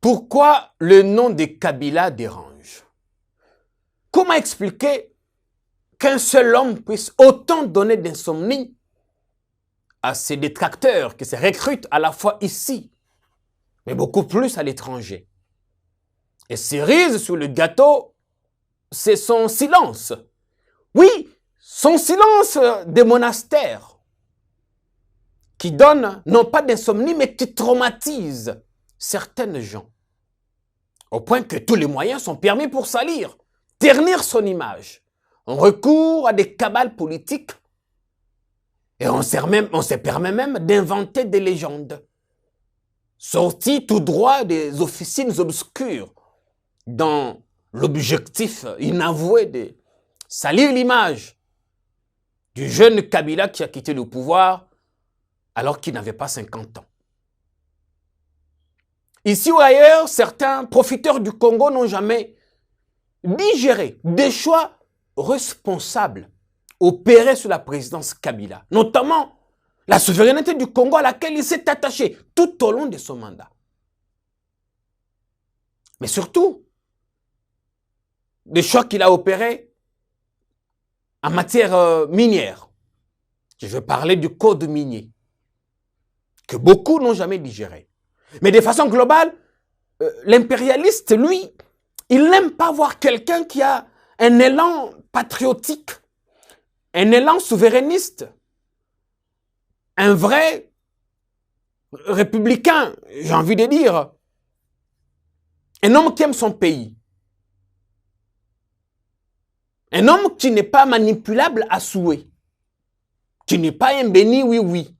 Pourquoi le nom de Kabila dérange? Comment expliquer qu'un seul homme puisse autant donner d'insomnie à ses détracteurs qui se recrutent à la fois ici, mais beaucoup plus à l'étranger? Et cerise sur le gâteau, c'est son silence. Oui, son silence des monastères qui donne non pas d'insomnie, mais qui traumatise certaines gens. Au point que tous les moyens sont permis pour salir, ternir son image. On recourt à des cabales politiques et on se permet même d'inventer des légendes, sorties tout droit des officines obscures, dans l'objectif inavoué de salir l'image du jeune Kabila qui a quitté le pouvoir alors qu'il n'avait pas 50 ans. Ici ou ailleurs, certains profiteurs du Congo n'ont jamais digéré des choix responsables opérés sur la présidence Kabila, notamment la souveraineté du Congo à laquelle il s'est attaché tout au long de son mandat. Mais surtout, des choix qu'il a opérés en matière minière. Je veux parler du code minier, que beaucoup n'ont jamais digéré. Mais de façon globale, l'impérialiste, lui, il n'aime pas voir quelqu'un qui a un élan patriotique, un élan souverainiste, un vrai républicain, j'ai envie de dire, un homme qui aime son pays. Un homme qui n'est pas manipulable à souhait, qui n'est pas un béni oui-oui.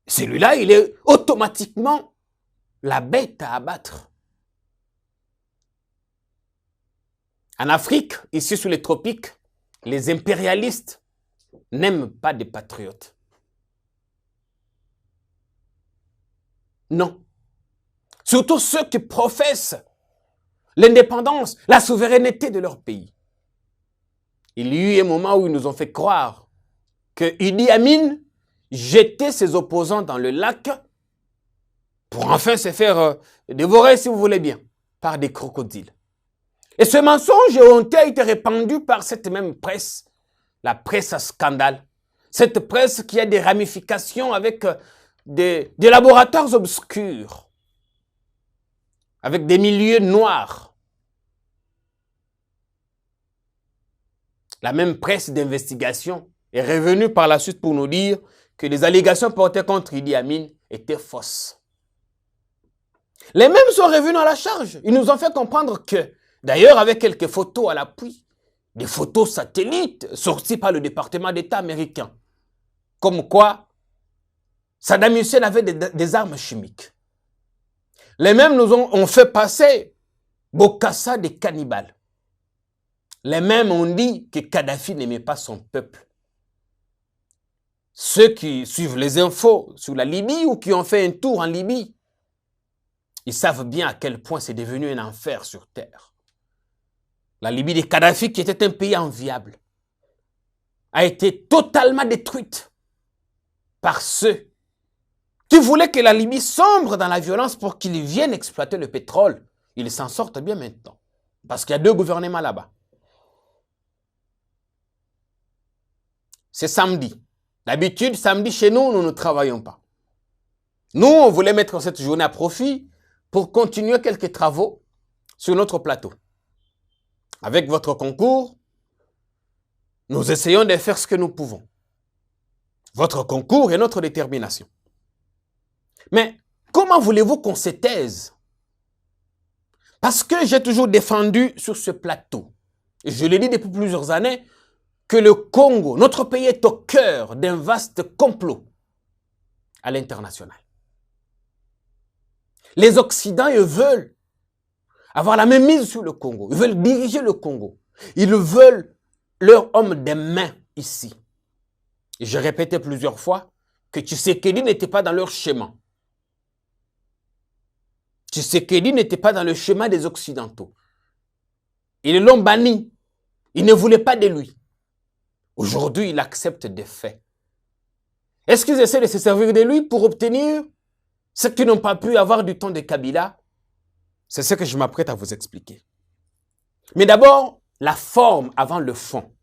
Celui-là, il est automatiquement la bête à abattre. En Afrique, ici sous les tropiques, les impérialistes n'aiment pas des patriotes. Non. Surtout ceux qui professent l'indépendance, la souveraineté de leur pays. Il y a eu un moment où ils nous ont fait croire que Idi Amin jetait ses opposants dans le lac pour enfin se faire dévorer, si vous voulez bien, par des crocodiles. Et ce mensonge honteux a été répandu par cette même presse, la presse à scandale. Cette presse qui a des ramifications avec des laboratoires obscurs, avec des milieux noirs. La même presse d'investigation est revenue par la suite pour nous dire que les allégations portées contre Idi Amin étaient fausses. Les mêmes sont revenus à la charge. Ils nous ont fait comprendre que, d'ailleurs avec quelques photos à l'appui, des photos satellites sorties par le département d'État américain, comme quoi Saddam Hussein avait des armes chimiques. Les mêmes nous ont fait passer Bokassa des cannibales. Les mêmes ont dit que Kadhafi n'aimait pas son peuple. Ceux qui suivent les infos sur la Libye ou qui ont fait un tour en Libye, ils savent bien à quel point c'est devenu un enfer sur terre. La Libye de Kadhafi, qui était un pays enviable, a été totalement détruite par ceux qui voulaient que la Libye sombre dans la violence pour qu'ils viennent exploiter le pétrole. Ils s'en sortent bien maintenant, parce qu'il y a 2 gouvernements là-bas. C'est samedi. D'habitude, samedi, chez nous, nous ne travaillons pas. Nous, on voulait mettre cette journée à profit pour continuer quelques travaux sur notre plateau. Avec votre concours, nous essayons de faire ce que nous pouvons. Votre concours est notre détermination. Mais comment voulez-vous qu'on se taise? Parce que j'ai toujours défendu sur ce plateau, et je l'ai dit depuis plusieurs années, que le Congo, notre pays, est au cœur d'un vaste complot à l'international. Les Occidentaux, ils veulent avoir la même mise sur le Congo. Ils veulent diriger le Congo. Ils veulent leur homme des mains ici. Et j'ai répété plusieurs fois que Tshisekedi n'était pas dans leur schéma. Tshisekedi n'était pas dans le schéma des Occidentaux. Ils l'ont banni. Ils ne voulaient pas de lui. Aujourd'hui, il accepte des faits. Est-ce qu'ils essaient de se servir de lui pour obtenir ce qu'ils n'ont pas pu avoir du temps de Kabila? C'est ce que je m'apprête à vous expliquer. Mais d'abord, la forme avant le fond.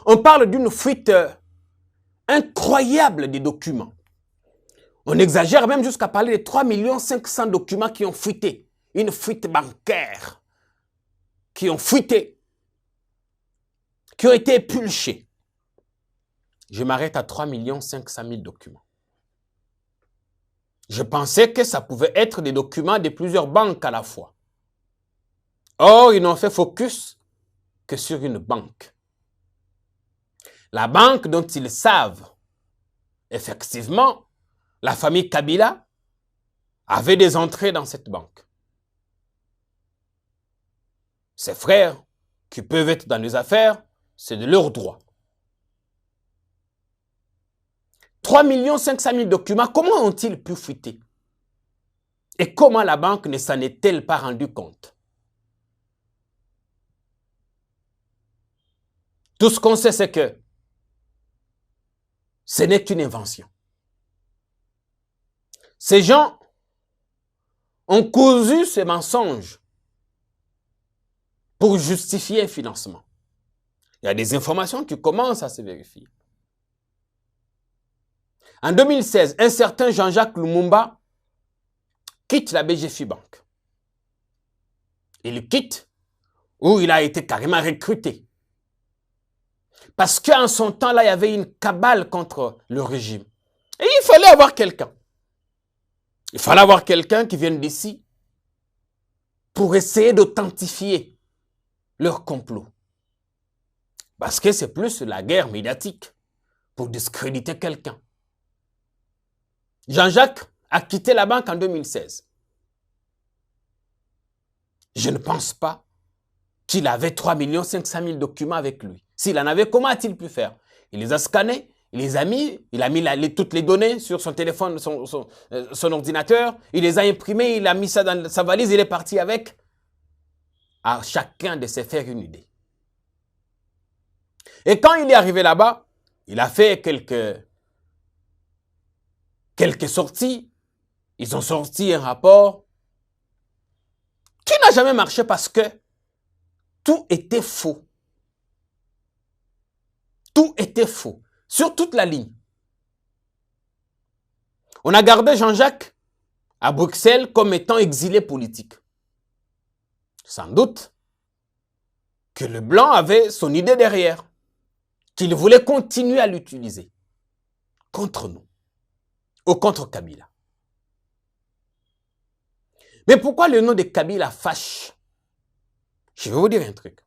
On parle d'une fuite incroyable des documents. On exagère même jusqu'à parler de 3 500 000 documents qui ont fuité. Une fuite bancaire. Qui ont fuité. Qui ont été épulchés. Je m'arrête à 3 500 000 documents. Je pensais que ça pouvait être des documents de plusieurs banques à la fois. Or, ils n'ont fait focus que sur une banque. La banque dont ils savent, effectivement, la famille Kabila avait des entrées dans cette banque. Ses frères, qui peuvent être dans les affaires, c'est de leur droit. 3 500 000 documents, comment ont-ils pu fuiter? Et comment la banque ne s'en est-elle pas rendue compte? Tout ce qu'on sait, c'est que ce n'est qu'une invention. Ces gens ont cousu ces mensonges pour justifier un financement. Il y a des informations qui commencent à se vérifier. En 2016, un certain Jean-Jacques Lumumba quitte la BGFI Bank. Il quitte où il a été carrément recruté. Parce qu'en son temps-là, il y avait une cabale contre le régime. Et il fallait avoir quelqu'un. Il fallait avoir quelqu'un qui vienne d'ici pour essayer d'authentifier leur complot. Parce que c'est plus la guerre médiatique pour discréditer quelqu'un. Jean-Jacques a quitté la banque en 2016. Je ne pense pas qu'il avait 3 500 000 documents avec lui. S'il en avait, comment a-t-il pu faire? Il les a scannés, il les a mis, il a mis toutes les données sur son téléphone, son ordinateur, il les a imprimés, il a mis ça dans sa valise, il est parti avec. À chacun de se faire une idée. Et quand il est arrivé là-bas, il a fait quelques sorties. Ils ont sorti un rapport qui n'a jamais marché parce que tout était faux. Tout était faux. Sur toute la ligne. On a gardé Jean-Jacques à Bruxelles comme étant exilé politique. Sans doute que le blanc avait son idée derrière, qu'il voulait continuer à l'utiliser contre nous ou contre Kabila. Mais pourquoi le nom de Kabila fâche? Je vais vous dire un truc.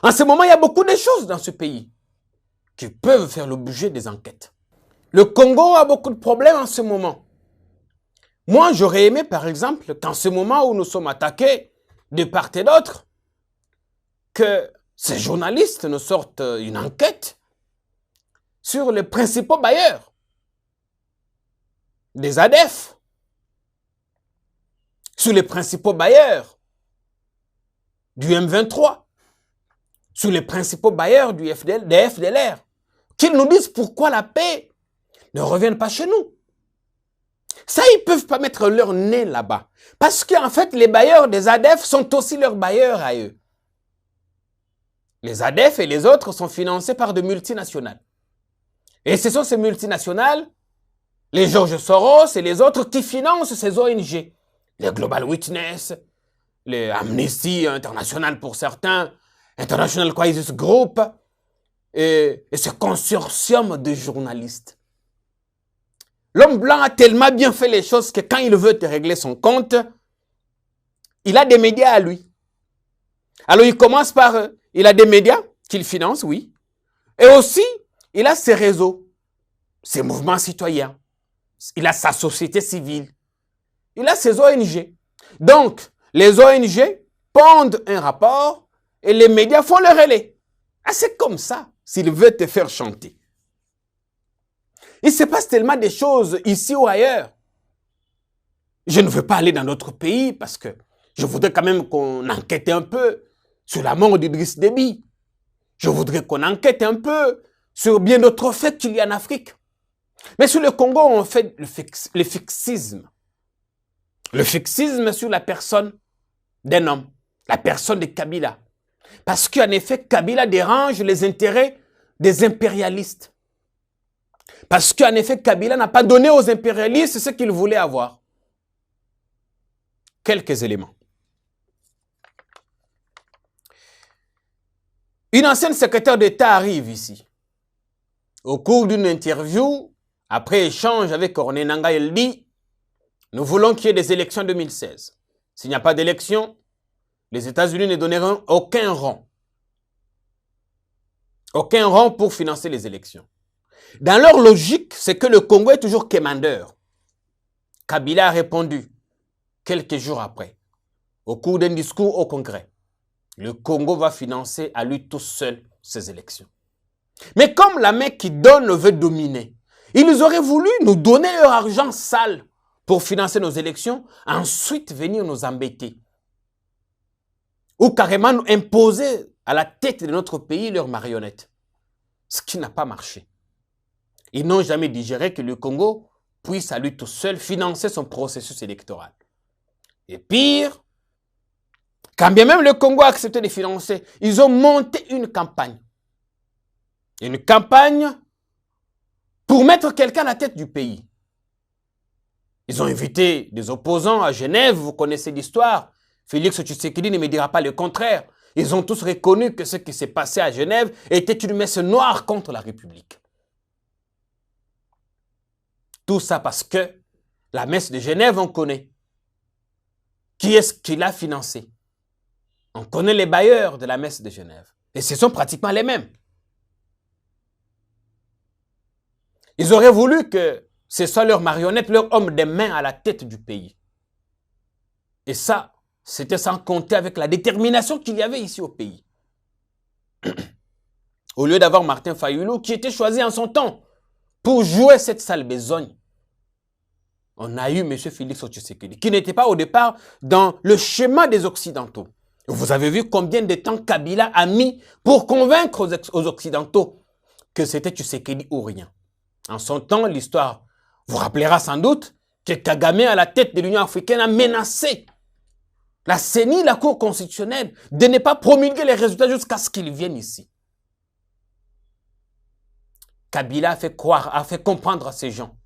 En ce moment, il y a beaucoup de choses dans ce pays qui peuvent faire l'objet des enquêtes. Le Congo a beaucoup de problèmes en ce moment. Moi, j'aurais aimé, par exemple, qu'en ce moment où nous sommes attaqués de part et d'autre, que ces journalistes nous sortent une enquête sur les principaux bailleurs des ADF, sur les principaux bailleurs du M23, sur les principaux bailleurs des FDLR, qu'ils nous disent pourquoi la paix ne revient pas chez nous. Ça, ils ne peuvent pas mettre leur nez là-bas. Parce qu'en fait, les bailleurs des ADF sont aussi leurs bailleurs à eux. Les ADF et les autres sont financés par de multinationales. Et ce sont ces multinationales, les George Soros et les autres, qui financent ces ONG. Les Global Witness, les Amnesty International pour certains, International Crisis Group, et ce consortium de journalistes. L'homme blanc a tellement bien fait les choses que quand il veut te régler son compte, il a des médias à lui. Alors il commence par, il a des médias qu'il finance, oui. Et aussi, il a ses réseaux, ses mouvements citoyens. Il a sa société civile. Il a ses ONG. Donc, les ONG pondent un rapport et les médias font le relais. Ah, c'est comme ça, s'il veut te faire chanter. Il se passe tellement de choses ici ou ailleurs. Je ne veux pas aller dans d'autres pays parce que je voudrais quand même qu'on enquête un peu sur la mort d'Idriss Déby. Je voudrais qu'on enquête un peu sur bien d'autres faits qu'il y a en Afrique. Mais sur le Congo, on fait le fixisme. Le fixisme sur la personne d'un homme, la personne de Kabila. Parce qu'en effet, Kabila dérange les intérêts des impérialistes. Parce qu'en effet, Kabila n'a pas donné aux impérialistes ce qu'ils voulaient avoir. Quelques éléments. Une ancienne secrétaire d'État arrive ici. Au cours d'une interview, après échange avec Corneille Nangaa, elle dit « Nous voulons qu'il y ait des élections en 2016. S'il n'y a pas d'élections, les États-Unis ne donneront aucun rond. Aucun rond pour financer les élections. » Dans leur logique, c'est que le Congo est toujours quémandeur. Kabila a répondu quelques jours après, au cours d'un discours au Congrès. Le Congo va financer à lui tout seul ses élections. Mais comme la main qui donne veut dominer, ils auraient voulu nous donner leur argent sale pour financer nos élections, ensuite venir nous embêter. Ou carrément nous imposer à la tête de notre pays leurs marionnettes. Ce qui n'a pas marché. Ils n'ont jamais digéré que le Congo puisse à lui tout seul financer son processus électoral. Et pire, quand bien même le Congo a accepté de financer, ils ont monté une campagne. Une campagne pour mettre quelqu'un à la tête du pays. Ils ont invité des opposants à Genève, vous connaissez l'histoire. Félix Tshisekedi ne me dira pas le contraire. Ils ont tous reconnu que ce qui s'est passé à Genève était une messe noire contre la République. Tout ça parce que la messe de Genève, on connaît. Qui est-ce qui l'a financée? On connaît les bailleurs de la messe de Genève. Et ce sont pratiquement les mêmes. Ils auraient voulu que ce soit leur marionnette, leur homme de main à la tête du pays. Et ça, c'était sans compter avec la détermination qu'il y avait ici au pays. Au lieu d'avoir Martin Fayulu, qui était choisi en son temps pour jouer cette sale besogne, on a eu M. Félix Tshisekedi, qui n'était pas au départ dans le schéma des Occidentaux. Vous avez vu combien de temps Kabila a mis pour convaincre aux Occidentaux que c'était Tshisekedi ou rien. En son temps, l'histoire vous rappellera sans doute que Kagame, à la tête de l'Union africaine, a menacé la CENI, la Cour constitutionnelle, de ne pas promulguer les résultats jusqu'à ce qu'ils viennent ici. Kabila a fait croire, a fait comprendre à ces gens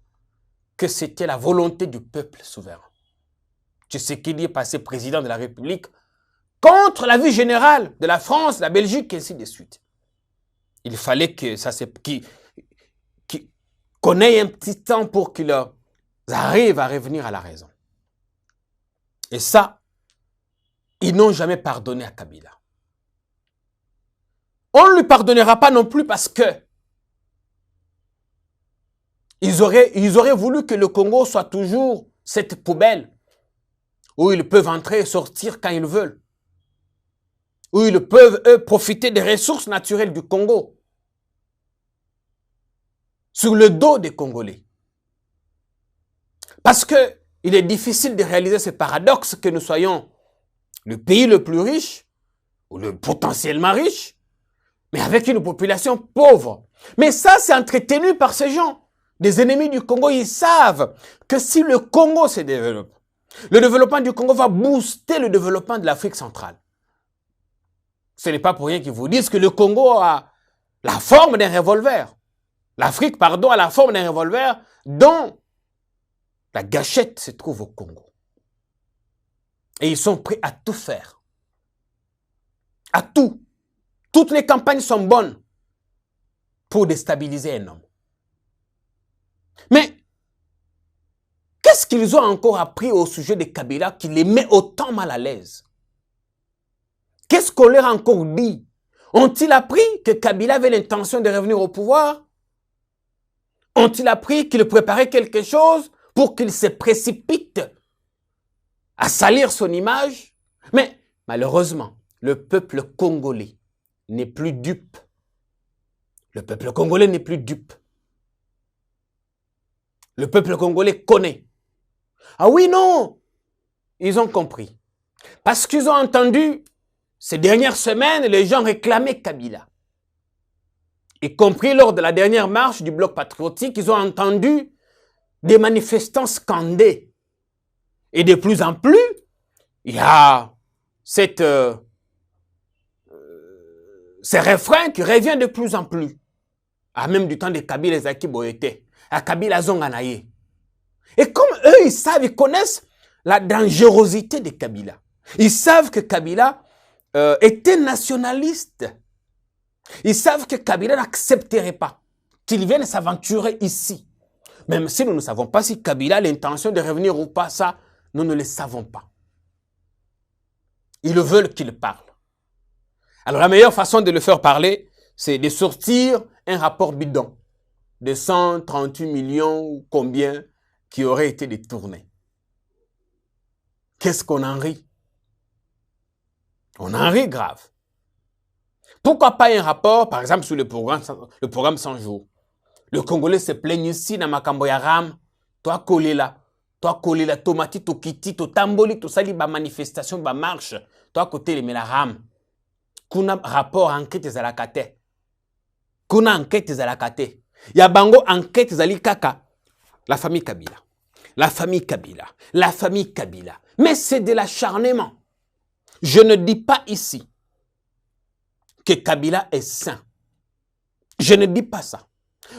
que c'était la volonté du peuple souverain. Tshisekedi est passé président de la République contre l'avis général de la France, la Belgique, et ainsi de suite. Il fallait que ça qu'on ait un petit temps pour qu'ils arrivent à revenir à la raison. Et ça, ils n'ont jamais pardonné à Kabila. On ne lui pardonnera pas non plus parce que ils auraient voulu que le Congo soit toujours cette poubelle où ils peuvent entrer et sortir quand ils veulent. Où ils peuvent, eux, profiter des ressources naturelles du Congo. Sur le dos des Congolais. Parce que il est difficile de réaliser ce paradoxe que nous soyons le pays le plus riche, ou le potentiellement riche, mais avec une population pauvre. Mais ça, c'est entretenu par ces gens. Des ennemis du Congo, ils savent que si le Congo se développe, le développement du Congo va booster le développement de l'Afrique centrale. Ce n'est pas pour rien qu'ils vous disent que le Congo a la forme d'un revolver. L'Afrique, pardon, a la forme d'un revolver dont la gâchette se trouve au Congo. Et ils sont prêts à tout faire. À tout. Toutes les campagnes sont bonnes pour déstabiliser un homme. Mais qu'est-ce qu'ils ont encore appris au sujet de Kabila qui les met autant mal à l'aise? Qu'est-ce qu'on leur a encore dit? Ont-ils appris que Kabila avait l'intention de revenir au pouvoir? Ont-ils appris qu'il préparait quelque chose pour qu'il se précipite à salir son image? Mais malheureusement, le peuple congolais n'est plus dupe. Le peuple congolais n'est plus dupe. Le peuple congolais connaît. Ah oui, non, ils ont compris. Parce qu'ils ont entendu, ces dernières semaines, les gens réclamaient Kabila. y compris lors de la dernière marche du Bloc patriotique, ils ont entendu des manifestants scander. Et de plus en plus, il y a ces refrains qui reviennent de plus en plus. À même du temps de Kabila Ezaki Boyete, à Kabila Zonganaye. Et comme eux, ils savent, ils connaissent la dangerosité de Kabila. Ils savent que Kabila était nationaliste. Ils savent que Kabila n'accepterait pas qu'il vienne s'aventurer ici. Même si nous ne savons pas si Kabila a l'intention de revenir ou pas, ça, nous ne le savons pas. Ils veulent qu'il parle. Alors la meilleure façon de le faire parler, c'est de sortir un rapport bidon de 138 millions ou combien qui aurait été détourné. Qu'est-ce qu'on en rit? On en rit grave. Pourquoi pas un rapport, par exemple, sur le programme 100 jours? Le Congolais se plaigne ici dans Makambo ya Ram. Toi, Kolela, Tomati, Tokiti, Totamboli, tout ça, ba manifestation, ba marche. Toi, côté les Ram. Kuna rapport enquête zalakate. Kuna enquête zalakate. Ya bango enquête zali kaka. La famille Kabila. La famille Kabila. La famille Kabila. Mais c'est de l'acharnement. Je ne dis pas ici que Kabila est saint. Je ne dis pas ça.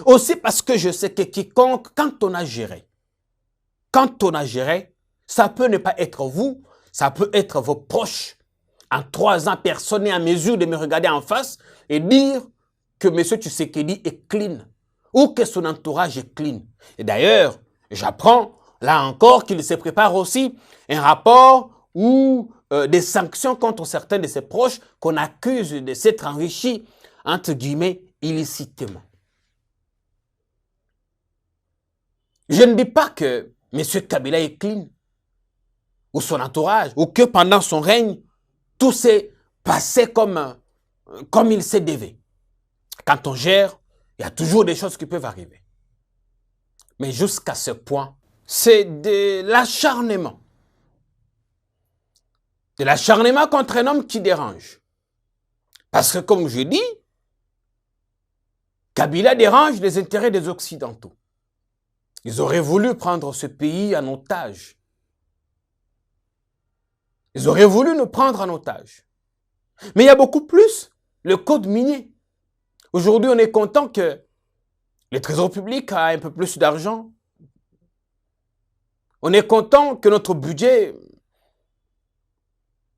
Aussi parce que je sais que quiconque, quand on a géré, ça peut ne pas être vous, ça peut être vos proches. En 3 ans, personne n'est en mesure de me regarder en face et dire que M. Tshisekedi est clean ou que son entourage est clean. Et d'ailleurs, j'apprends là encore qu'il se prépare aussi un rapport ou des sanctions contre certains de ses proches qu'on accuse de s'être enrichis, entre guillemets, illicitement. Je ne dis pas que M. Kabila est clean, ou son entourage, ou que pendant son règne, tout s'est passé comme il s'est dévé. Quand on gère, il y a toujours des choses qui peuvent arriver. Mais jusqu'à ce point, c'est de l'acharnement. De l'acharnement contre un homme qui dérange. Parce que comme je dis, Kabila dérange les intérêts des Occidentaux. Ils auraient voulu prendre ce pays en otage. Ils auraient voulu nous prendre en otage. Mais il y a beaucoup plus. Le code minier. Aujourd'hui, on est content que le Trésor public a un peu plus d'argent. On est content que notre budget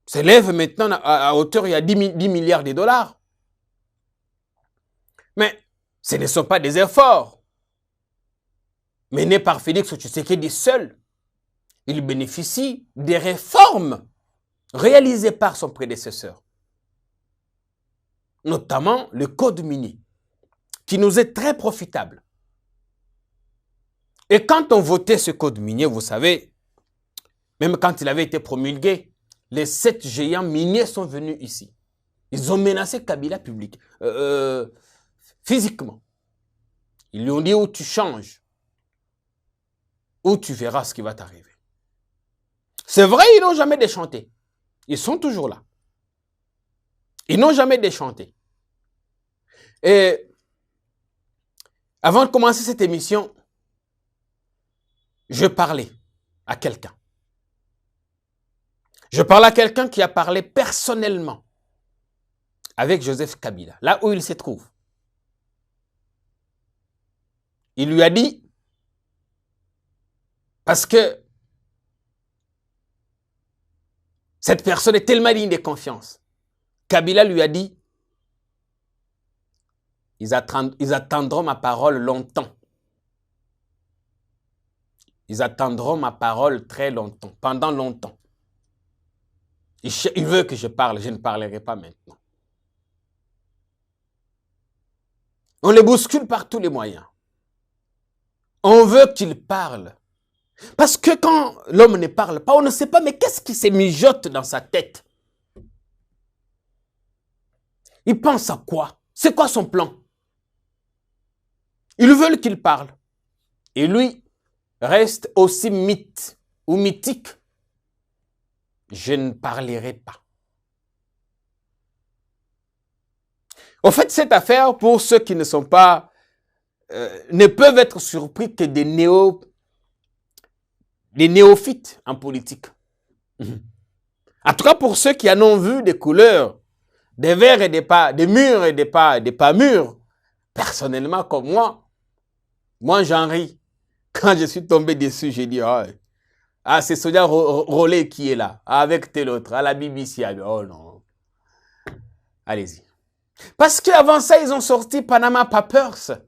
s'élève maintenant à hauteur, il y a 10 milliards de dollars. Mais ce ne sont pas des efforts menés par Félix Tshisekedi seul. Il bénéficie des réformes réalisées par son prédécesseur. Notamment le code minier, qui nous est très profitable. Et quand on votait ce code minier, vous savez, même quand il avait été promulgué, les 7 géants miniers sont venus ici. Ils ont menacé Kabila physiquement. Ils lui ont dit où tu changes, où tu verras ce qui va t'arriver. C'est vrai, ils n'ont jamais déchanté. Ils sont toujours là. Ils n'ont jamais déchanté. Et avant de commencer cette émission, je parlais à quelqu'un. Je parlais à quelqu'un qui a parlé personnellement avec Joseph Kabila, là où il se trouve. Il lui a dit, parce que cette personne est tellement digne de confiance, Kabila lui a dit, ils attendront ma parole longtemps. Ils attendront ma parole très longtemps, pendant longtemps. Il veut que je parle, je ne parlerai pas maintenant. On les bouscule par tous les moyens. On veut qu'il parle. Parce que quand l'homme ne parle pas, on ne sait pas, mais qu'est-ce qui se mijote dans sa tête? Il pense à quoi? C'est quoi son plan? Ils veulent qu'il parle. Et lui reste aussi mythe ou mythique. Je ne parlerai pas. Au fait, cette affaire, pour ceux qui ne sont pas, ne peuvent être surpris que des néophytes en politique. En tout cas, pour ceux qui en ont vu des couleurs, des verts et des mûrs et des pas mûrs, personnellement, comme moi j'en ris. Quand je suis tombé dessus, j'ai dit, ah, c'est Sonia Rollet qui est là, avec tel autre, à la BBC. Oh non. Allez-y. Parce qu'avant ça, ils ont sorti Panama Papers.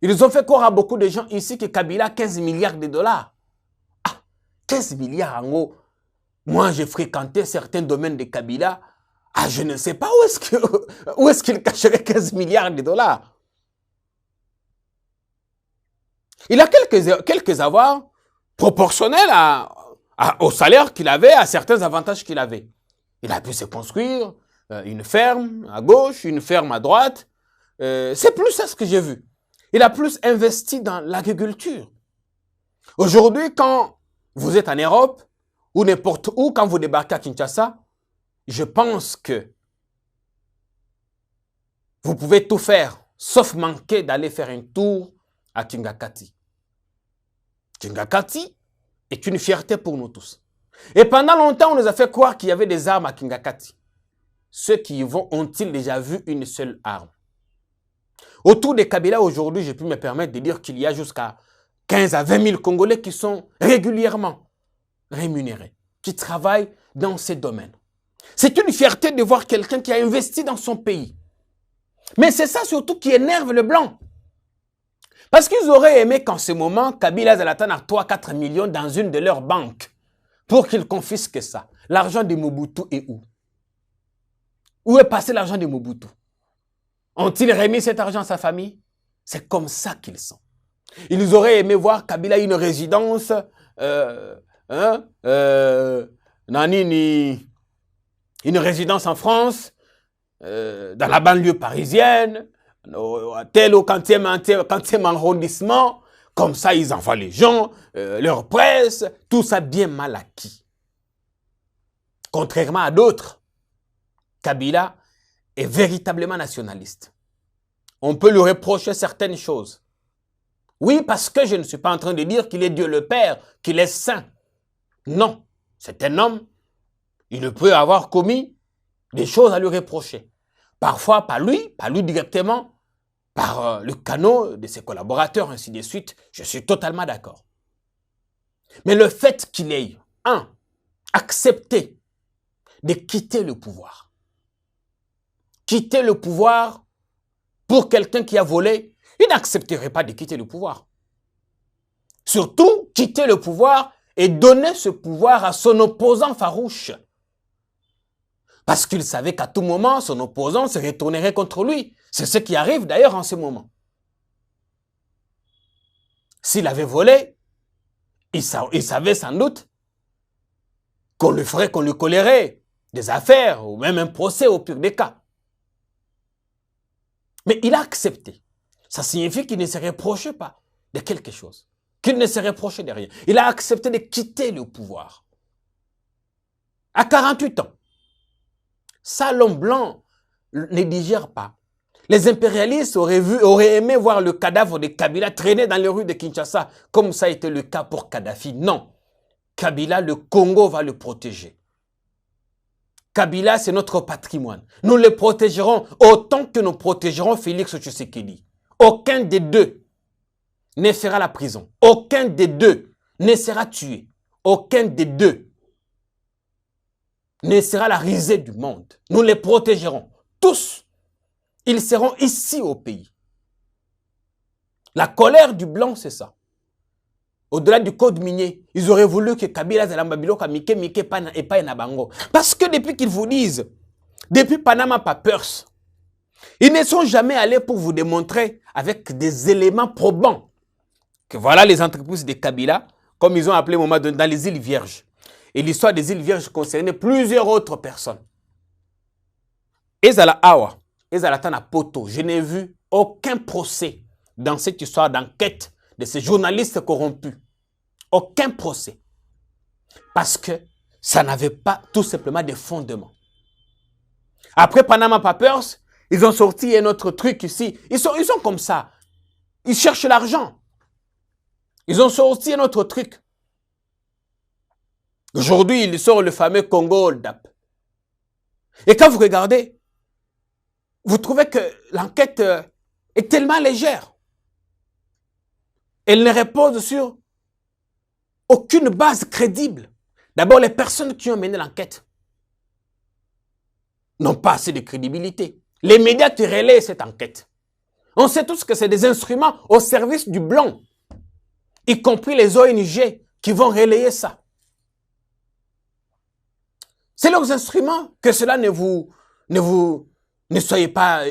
Ils ont fait croire à beaucoup de gens ici que Kabila a 15 milliards de dollars. Ah, 15 milliards en haut. Moi, j'ai fréquenté certains domaines de Kabila. Ah, je ne sais pas où est-ce qu'il cacherait 15 milliards de dollars. Il a quelques avoirs proportionnels au salaire qu'il avait, à certains avantages qu'il avait. Il a pu se construire une ferme à gauche, une ferme à droite. C'est plus ça ce que j'ai vu. Il a plus investi dans l'agriculture. Aujourd'hui, quand vous êtes en Europe, ou n'importe où, quand vous débarquez à Kinshasa, je pense que vous pouvez tout faire, sauf manquer d'aller faire un tour à Kingakati. Kingakati est une fierté pour nous tous. Et pendant longtemps, on nous a fait croire qu'il y avait des armes à Kingakati. Ceux qui y vont ont-ils déjà vu une seule arme? Autour des Kabila, aujourd'hui, j'ai pu me permettre de dire qu'il y a jusqu'à 15 à 20 000 Congolais qui sont régulièrement rémunérés, qui travaillent dans ces domaines. C'est une fierté de voir quelqu'un qui a investi dans son pays. Mais c'est ça surtout qui énerve le blanc. Parce qu'ils auraient aimé qu'en ce moment, Kabila Zalatan a 3-4 millions dans une de leurs banques pour qu'ils confisquent ça. L'argent de Mobutu est où? Où est passé l'argent de Mobutu? Ont-ils remis cet argent à sa famille? C'est comme ça qu'ils sont. Ils auraient aimé voir Kabila une résidence, une résidence en France, dans la banlieue parisienne, tel au 40e arrondissement. Comme ça, ils envoient les gens, leur presse, tout ça bien mal acquis. Contrairement à d'autres, Kabila est véritablement nationaliste. On peut lui reprocher certaines choses. Oui, parce que je ne suis pas en train de dire qu'il est Dieu le Père, qu'il est saint. Non, c'est un homme. Il peut avoir commis des choses à lui reprocher. Parfois, pas lui directement, par le canot de ses collaborateurs, ainsi de suite. Je suis totalement d'accord. Mais le fait qu'il ait, accepté de quitter le pouvoir. Quitter le pouvoir pour quelqu'un qui a volé, il n'accepterait pas de quitter le pouvoir. Surtout, quitter le pouvoir et donner ce pouvoir à son opposant farouche. Parce qu'il savait qu'à tout moment, son opposant se retournerait contre lui. C'est ce qui arrive d'ailleurs en ce moment. S'il avait volé, il savait sans doute qu'on lui collerait des affaires ou même un procès au pire des cas. Mais il a accepté. Ça signifie qu'il ne se reprochait pas de quelque chose, qu'il ne se reprochait de rien. Il a accepté de quitter le pouvoir. À 48 ans. Ça, l'homme blanc ne digère pas. Les impérialistes auraient aimé voir le cadavre de Kabila traîner dans les rues de Kinshasa, comme ça a été le cas pour Kadhafi. Non. Kabila, le Congo va le protéger. Kabila, c'est notre patrimoine. Nous le protégerons autant que nous protégerons Félix Tshisekedi. Aucun des deux ne fera la prison. Aucun des deux ne sera tué. Aucun des deux ne sera la risée du monde. Nous les protégerons. Tous, ils seront ici au pays. La colère du blanc, c'est ça. Au-delà du code minier, ils auraient voulu que Kabila Zalambabilo Mike et pas Nabango. Parce que depuis qu'ils vous disent, depuis Panama Papers, ils ne sont jamais allés pour vous démontrer avec des éléments probants que voilà les entreprises de Kabila, comme ils ont appelé au moment dans les îles Vierges. Et l'histoire des îles Vierges concernait plusieurs autres personnes. Ezala Awa, Ezala Tana Poto, je n'ai vu aucun procès dans cette histoire d'enquête de ces journalistes corrompus. Aucun procès. Parce que ça n'avait pas tout simplement de fondement. Après Panama Papers, Ils ont sorti un autre truc ici. Ils sont comme ça. Ils cherchent l'argent. Ils ont sorti un autre truc. Aujourd'hui, il sort le fameux Congo Hold-up. Et quand vous regardez, vous trouvez que l'enquête est tellement légère. Elle ne repose sur aucune base crédible. D'abord, les personnes qui ont mené l'enquête n'ont pas assez de crédibilité. Les médias qui relaient cette enquête. On sait tous que c'est des instruments au service du blanc, y compris les ONG qui vont relayer ça. C'est leurs instruments, que cela ne soyez pas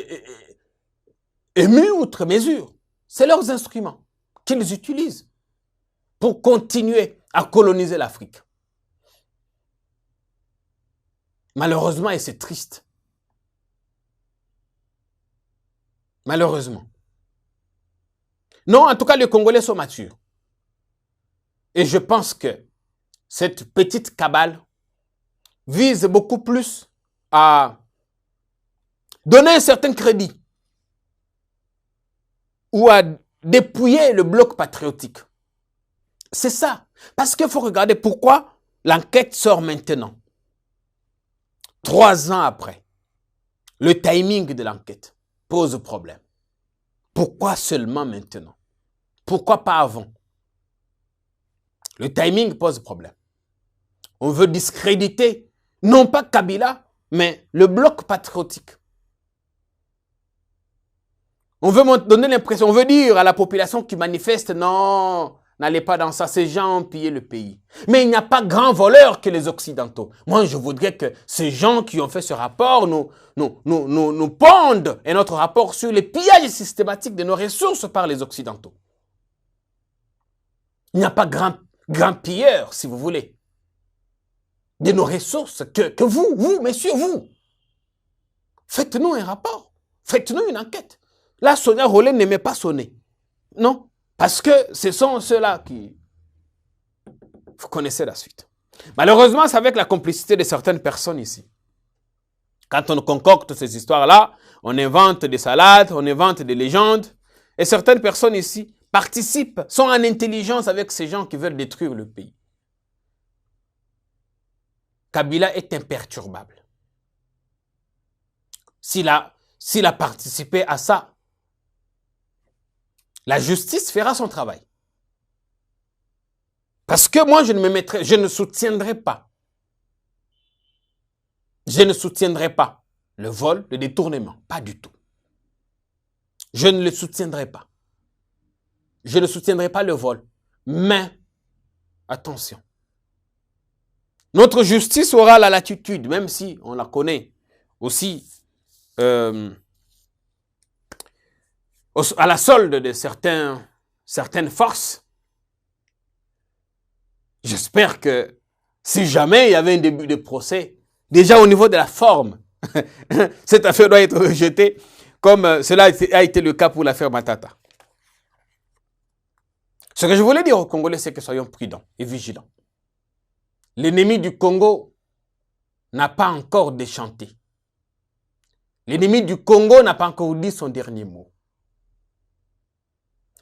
émus outre mesure. C'est leurs instruments qu'ils utilisent pour continuer à coloniser l'Afrique. Malheureusement, et c'est triste. Malheureusement. Non, en tout cas, les Congolais sont matures. Et je pense que cette petite cabale vise beaucoup plus à donner un certain crédit ou à dépouiller le bloc patriotique. C'est ça. Parce qu'il faut regarder pourquoi l'enquête sort maintenant. 3 ans après, le timing de l'enquête pose problème. Pourquoi seulement maintenant? Pourquoi pas avant? Le timing pose problème. On veut discréditer, non pas Kabila, mais le bloc patriotique. On veut donner l'impression, on veut dire à la population qui manifeste, non, n'allez pas dans ça, ces gens ont pillé le pays. Mais il n'y a pas grand voleur que les Occidentaux. Moi, je voudrais que ces gens qui ont fait ce rapport nous pondent et notre rapport sur les pillages systématiques de nos ressources par les Occidentaux. Il n'y a pas grand pilleur, si vous voulez, de nos ressources que vous, messieurs, vous. Faites-nous un rapport, faites-nous une enquête. Là, Sonia Rollet n'aimait pas sonner. Non, parce que ce sont ceux-là qui... Vous connaissez la suite. Malheureusement, c'est avec la complicité de certaines personnes ici. Quand on concocte ces histoires-là, on invente des salades, on invente des légendes. Et certaines personnes ici participent, sont en intelligence avec ces gens qui veulent détruire le pays. Kabila est imperturbable. S'il a participé à ça, la justice fera son travail. Parce que moi, je ne soutiendrai pas. Je ne soutiendrai pas le vol, le détournement. Pas du tout. Je ne le soutiendrai pas. Je ne soutiendrai pas le vol. Mais, attention. Notre justice aura la latitude, même si on la connaît aussi à la solde de certaines forces. J'espère que si jamais il y avait un début de procès, déjà au niveau de la forme, cette affaire doit être rejetée, comme cela a été le cas pour l'affaire Matata. Ce que je voulais dire aux Congolais, c'est que soyons prudents et vigilants. L'ennemi du Congo n'a pas encore déchanté. L'ennemi du Congo n'a pas encore dit son dernier mot.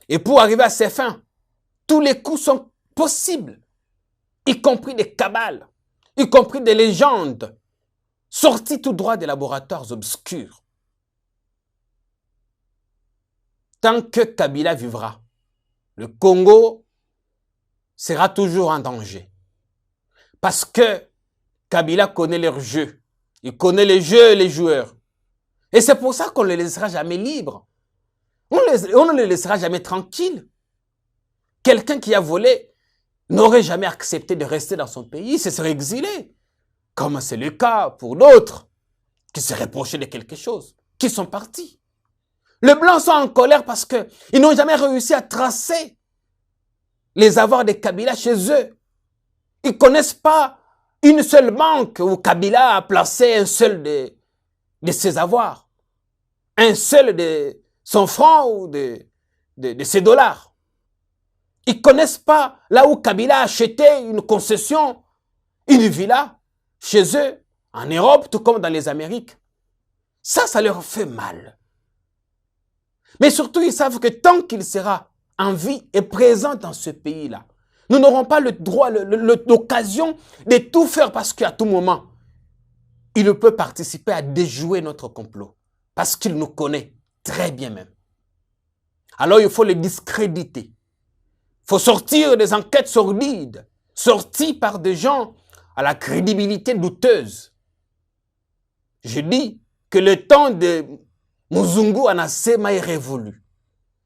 Et pour arriver à ses fins, tous les coups sont possibles, y compris des cabales, y compris des légendes, sorties tout droit des laboratoires obscurs. Tant que Kabila vivra, le Congo sera toujours en danger. Parce que Kabila connaît leur jeu. Il connaît les jeux et les joueurs. Et c'est pour ça qu'on ne les laissera jamais libres. On ne les laissera jamais tranquilles. Quelqu'un qui a volé n'aurait jamais accepté de rester dans son pays. Il se serait exilé. Comme c'est le cas pour d'autres qui se reprochaient de quelque chose, qui sont partis. Les Blancs sont en colère parce qu'ils n'ont jamais réussi à tracer les avoirs de Kabila chez eux. Ils ne connaissent pas une seule banque où Kabila a placé un seul de ses avoirs. Un seul de son franc ou de ses dollars. Ils ne connaissent pas là où Kabila a acheté une concession, une villa, chez eux, en Europe, tout comme dans les Amériques. Ça leur fait mal. Mais surtout, ils savent que tant qu'il sera en vie et présent dans ce pays-là, nous n'aurons pas le droit, l'occasion de tout faire parce qu'à tout moment, il peut participer à déjouer notre complot. Parce qu'il nous connaît très bien même. Alors il faut le discréditer. Il faut sortir des enquêtes sordides, sorties par des gens à la crédibilité douteuse. Je dis que le temps de Muzungu Anasema est révolu.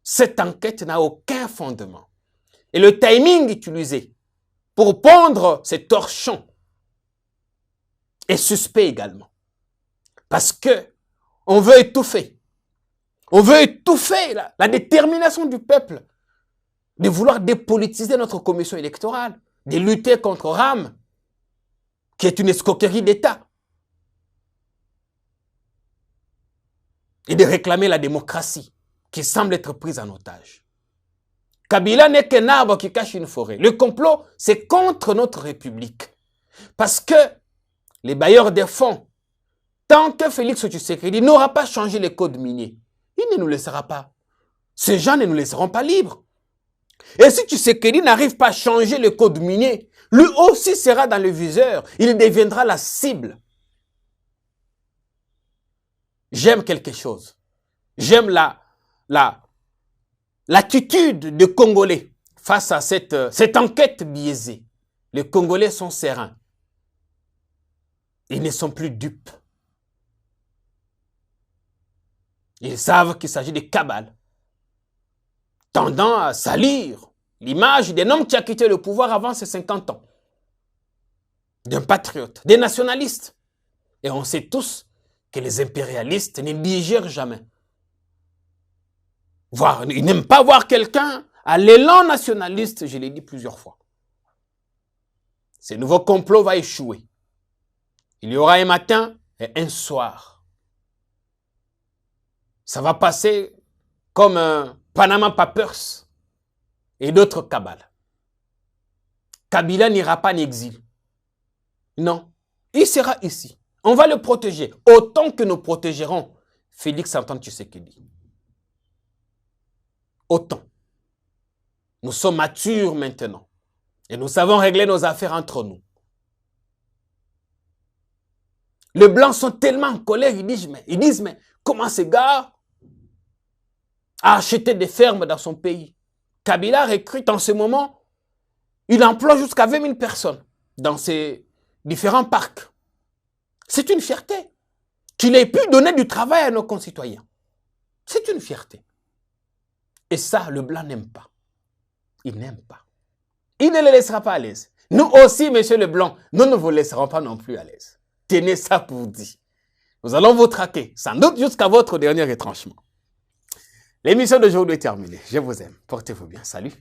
Cette enquête n'a aucun fondement. Et le timing utilisé pour pondre ces torchons est suspect également. Parce que on veut étouffer. On veut étouffer la détermination du peuple de vouloir dépolitiser notre commission électorale, de lutter contre RAM, qui est une escroquerie d'État, et de réclamer la démocratie, qui semble être prise en otage. Kabila n'est qu'un arbre qui cache une forêt. Le complot, c'est contre notre République. Parce que les bailleurs des fonds, tant que Félix Tshisekedi n'aura pas changé les codes miniers, il ne nous laissera pas. Ces gens ne nous laisseront pas libres. Et si Tshisekedi n'arrive pas à changer le code minier, lui aussi sera dans le viseur. Il deviendra la cible. J'aime quelque chose. J'aime l'attitude des Congolais face à cette enquête biaisée. Les Congolais sont sereins. Ils ne sont plus dupes. Ils savent qu'il s'agit de cabales, tendant à salir l'image d'un homme qui a quitté le pouvoir avant ses 50 ans, d'un patriote, des nationalistes. Et on sait tous que les impérialistes ne digèrent jamais. Ils n'aiment pas voir quelqu'un à l'élan nationaliste, je l'ai dit plusieurs fois. Ce nouveau complot va échouer. Il y aura un matin et un soir. Ça va passer comme un Panama Papers et d'autres cabales. Kabila n'ira pas en exil. Non, il sera ici. On va le protéger autant que nous protégerons Félix-Antoine Tshisekedi. Autant. Nous sommes matures maintenant et nous savons régler nos affaires entre nous. Les Blancs sont tellement en colère, ils disent, mais comment ces gars a acheté des fermes dans son pays? Kabila recrute en ce moment, il emploie jusqu'à 20 000 personnes dans ses différents parcs. C'est une fierté qu'il ait pu donner du travail à nos concitoyens. C'est une fierté. Et ça, le Blanc n'aime pas. Il n'aime pas. Il ne les laissera pas à l'aise. Nous aussi, monsieur le Blanc, nous ne vous laisserons pas non plus à l'aise. Tenez ça pour dit. Nous allons vous traquer, sans doute jusqu'à votre dernier retranchement. L'émission d'aujourd'hui est terminée. Je vous aime. Portez-vous bien. Salut.